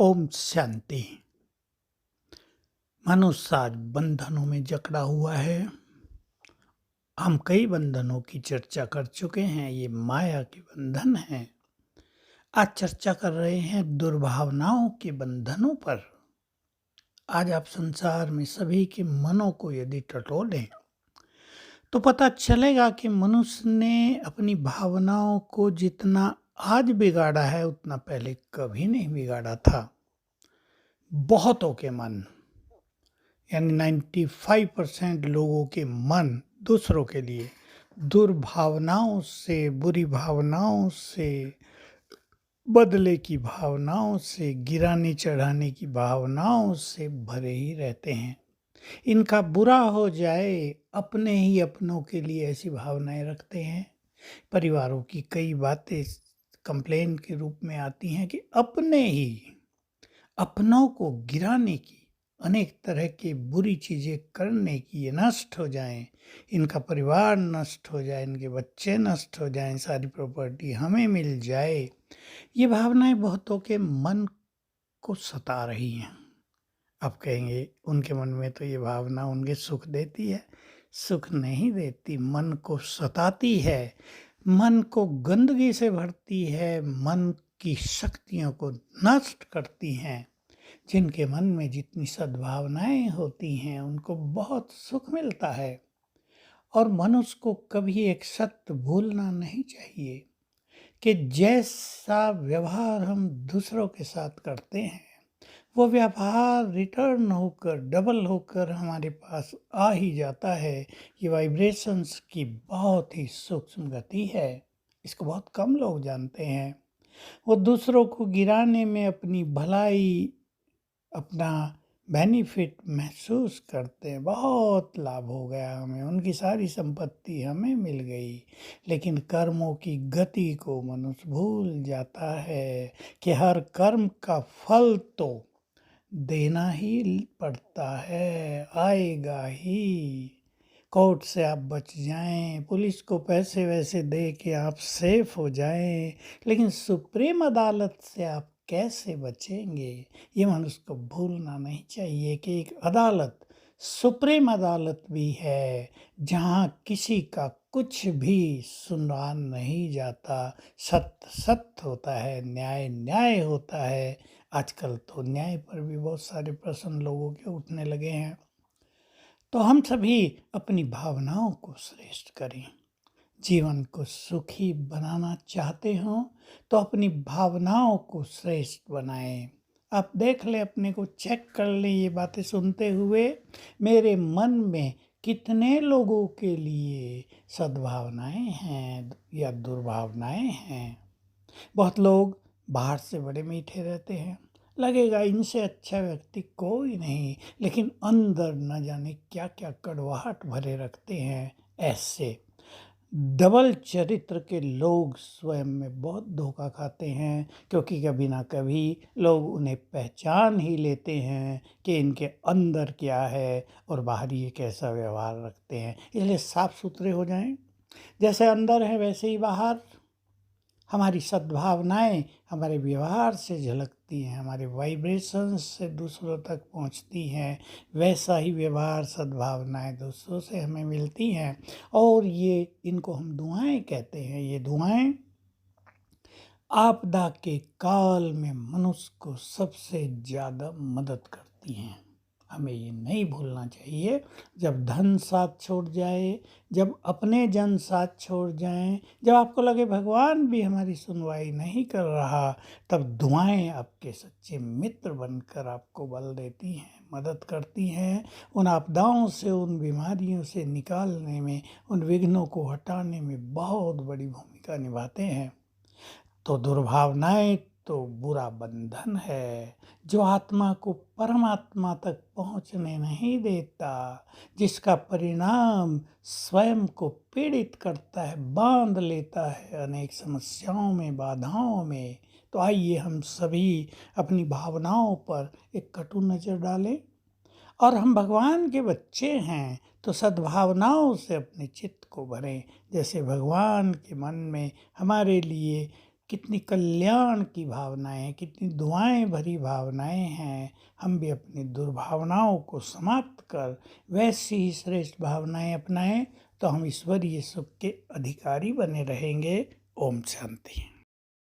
ओम शांति। मनुष्य आज बंधनों में जकड़ा हुआ है। हम कई बंधनों की चर्चा कर चुके हैं। ये माया के बंधन हैं। आज चर्चा कर रहे हैं दुर्भावनाओं के बंधनों पर। आज आप संसार में सभी के मनों को यदि टटोलें तो पता चलेगा कि मनुष्य ने अपनी भावनाओं को जितना आज बिगाड़ा है उतना पहले कभी नहीं बिगाड़ा था। बहुतों के मन यानी 95% लोगों के मन दूसरों के लिए दुर्भावनाओं से, बुरी भावनाओं से, बदले की भावनाओं से, गिराने चढ़ाने की भावनाओं से भरे ही रहते हैं। इनका बुरा हो जाए अपने ही अपनों के लिए ऐसी भावनाएं रखते हैं। परिवारों की कई बातें कंप्लेन के रूप में आती हैं कि अपने ही अपनों को गिराने की, अनेक तरह की बुरी चीज़ें करने की, ये नष्ट हो जाएं, इनका परिवार नष्ट हो जाए, इनके बच्चे नष्ट हो जाएं, सारी प्रॉपर्टी हमें मिल जाए। ये भावनाएं बहुतों के मन को सता रही हैं। आप कहेंगे उनके मन में तो ये भावना उनके सुख देती है। सुख नहीं देती, मन को सताती है, मन को गंदगी से भरती है, मन की शक्तियों को नष्ट करती हैं। जिनके मन में जितनी सद्भावनाएं होती हैं उनको बहुत सुख मिलता है। और मनुष्य को कभी एक सत्य भूलना नहीं चाहिए कि जैसा व्यवहार हम दूसरों के साथ करते हैं वो व्यवहार रिटर्न होकर, डबल होकर हमारे पास आ ही जाता है। ये वाइब्रेशंस की बहुत ही सूक्ष्म गति है। इसको बहुत कम लोग जानते हैं। वो दूसरों को गिराने में अपनी भलाई, अपना बेनिफिट महसूस करते हैं। बहुत लाभ हो गया हमें, उनकी सारी संपत्ति हमें मिल गई। लेकिन कर्मों की गति को मनुष्य भूल जाता है कि हर कर्म का फल तो देना ही पड़ता है, आएगा ही। कोर्ट से आप बच जाएं, पुलिस को पैसे वैसे दे के आप सेफ हो जाएं, लेकिन सुप्रीम अदालत से आप कैसे बचेंगे? ये मनुष्य को भूलना नहीं चाहिए कि एक अदालत, सुप्रीम अदालत भी है जहाँ किसी का कुछ भी सुना नहीं जाता। सत्य सत्य होता है, न्याय न्याय होता है। आजकल तो न्याय पर भी बहुत सारे प्रश्न लोगों के उठने लगे हैं। तो हम सभी अपनी भावनाओं को श्रेष्ठ करें। जीवन को सुखी बनाना चाहते हो तो अपनी भावनाओं को श्रेष्ठ बनाएं। आप देख लें, अपने को चेक कर लें, ये बातें सुनते हुए मेरे मन में कितने लोगों के लिए सद्भावनाएं हैं या दुर्भावनाएं हैं। बहुत लोग बाहर से बड़े मीठे रहते हैं, लगेगा इनसे अच्छा व्यक्ति कोई नहीं, लेकिन अंदर न जाने क्या क्या कड़वाहट भरे रखते हैं। ऐसे डबल चरित्र के लोग स्वयं में बहुत धोखा खाते हैं, क्योंकि कभी ना कभी लोग उन्हें पहचान ही लेते हैं कि इनके अंदर क्या है और बाहर ये कैसा व्यवहार रखते हैं। इसलिए साफ सुथरे हो जाएं, जैसे अंदर है वैसे ही बाहर। हमारी सद्भावनाएं हमारे व्यवहार से झलकती हैं, हमारे वाइब्रेशंस से दूसरों तक पहुंचती हैं। वैसा ही व्यवहार, सद्भावनाएं दूसरों से हमें मिलती हैं। और ये, इनको हम दुआएं कहते हैं। ये दुआएं आपदा के काल में मनुष्य को सबसे ज़्यादा मदद करती हैं। हमें ये नहीं भूलना चाहिए। जब धन साथ छोड़ जाए, जब अपने जन साथ छोड़ जाएं, जब आपको लगे भगवान भी हमारी सुनवाई नहीं कर रहा, तब दुआएं आपके सच्चे मित्र बनकर आपको बल देती हैं, मदद करती हैं। उन आपदाओं से, उन बीमारियों से निकालने में, उन विघ्नों को हटाने में बहुत बड़ी भूमिका निभाते हैं। तो दुर्भावनाएं तो बुरा बंधन है जो आत्मा को परमात्मा तक पहुंचने नहीं देता, जिसका परिणाम स्वयं को पीड़ित करता है, बांध लेता है अनेक समस्याओं में, बाधाओं में। तो आइए हम सभी अपनी भावनाओं पर एक कटु नज़र डालें। और हम भगवान के बच्चे हैं तो सद्भावनाओं से अपने चित्त को भरें। जैसे भगवान के मन में हमारे लिए कितनी कल्याण की भावनाएं हैं, कितनी दुआएं भरी भावनाएं हैं। हम भी अपनी दुर्भावनाओं को समाप्त कर वैसी ही श्रेष्ठ भावनाएं अपनाएं तो हम ईश्वरीय सुख के अधिकारी बने रहेंगे। ओम शांति।